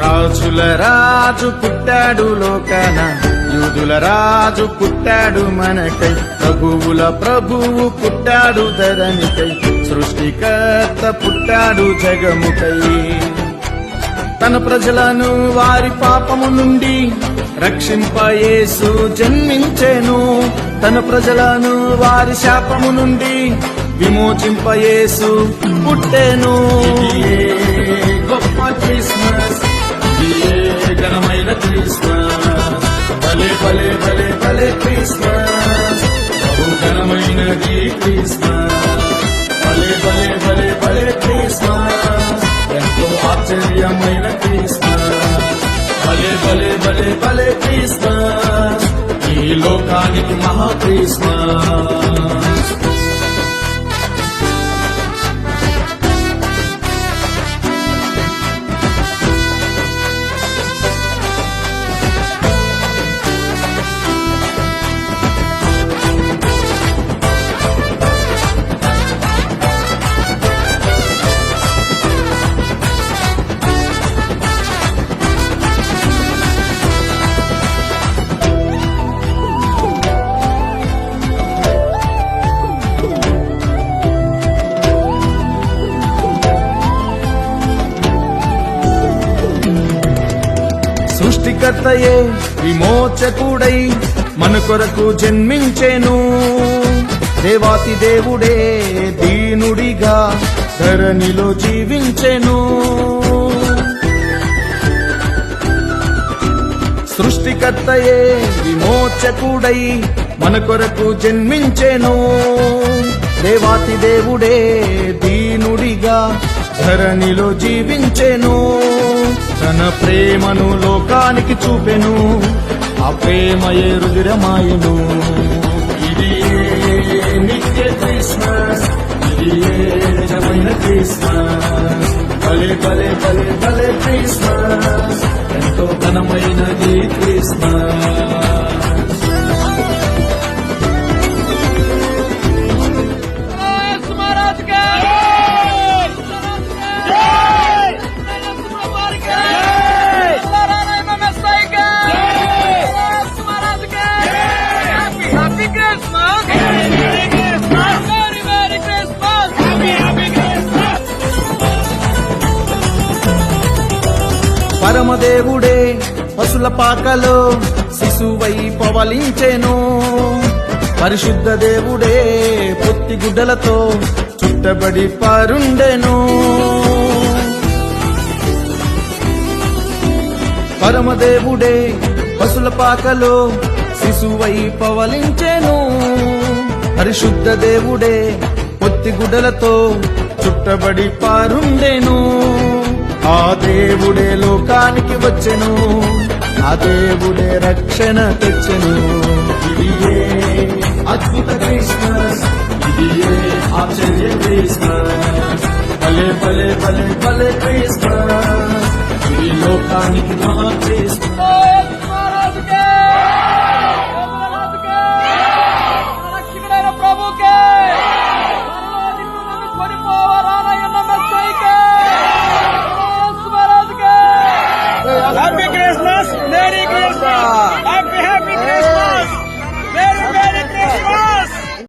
రాజుల రాజు పుట్టాడు లోకాన, యూదుల రాజు పుట్టాడు మనకై, ప్రభువుల ప్రభువు పుట్టాడు ధరణికై, సృష్టికర్త పుట్టాడు జగముకై. తన ప్రజలను వారి పాపము నుండి రక్షింప యేసు జన్మించెను, తన ప్రజలను వారి శాపము నుండి విమోచింప యేసు పుట్టెను. గొప్ప క్రిస్మస్, ఘనమైన క్రిస్మస్, భలే భలే భలే భలే క్రిస్మస్, బహు ఘనమైనది క్రిస్మస్, భలే భలే భలే భలే క్రిస్మస్, ఎంతో ఆశ్చర్యమైన క్రిస్మస్, భలే భలే భలే భలే క్రిస్మస్, ఈ లోకానికి మహా క్రిస్మస్. సృష్టికర్తయే విమోచకుడై మన కొరకు జన్మించెను, దేవాతి దేవుడే దీనుడిగా ధరణిలో జీవించెను. సృష్టికర్తయే విమోచకుడై మన కొరకు జన్మించెను, దేవాతి దేవుడే దీనుడిగా ధరణిలో జీవించెను. తన ప్రేమను లోకానికి చూపెను, ఆ ప్రేమయే రుధిరమాయను. ఇది నిత్య క్రిస్మస్, ఇది నిజమైన క్రిస్మస్, భలే భలే భలే భలే క్రిస్మస్, ఎంతో ఘనమైనది క్రిస్మస్. పరమదేవుడే పశుల పాకలో శిశువై పవలించెను, పరిశుద్ధ దేవుడే పొత్తి గుడ్డలతో చుట్టబడి పరుండెను. పరమదేవుడే పశుల పాకలో శిశువై పవలించెను, పరిశుద్ధ దేవుడే పొత్తి గుడ్డలతో చుట్టబడి పరుండెను. ఆ దేవుడే లోకానికి వచ్చెను, ఆ దేవుడే రక్షణ తెచ్చెను. ఇది అద్భుత క్రిస్మస్, ఇది ఆశ్చర్య క్రిస్మస్, భలే భలే భలే భలే క్రిస్మస్, ఇది లోకానికి మహా క్రిస్మస్.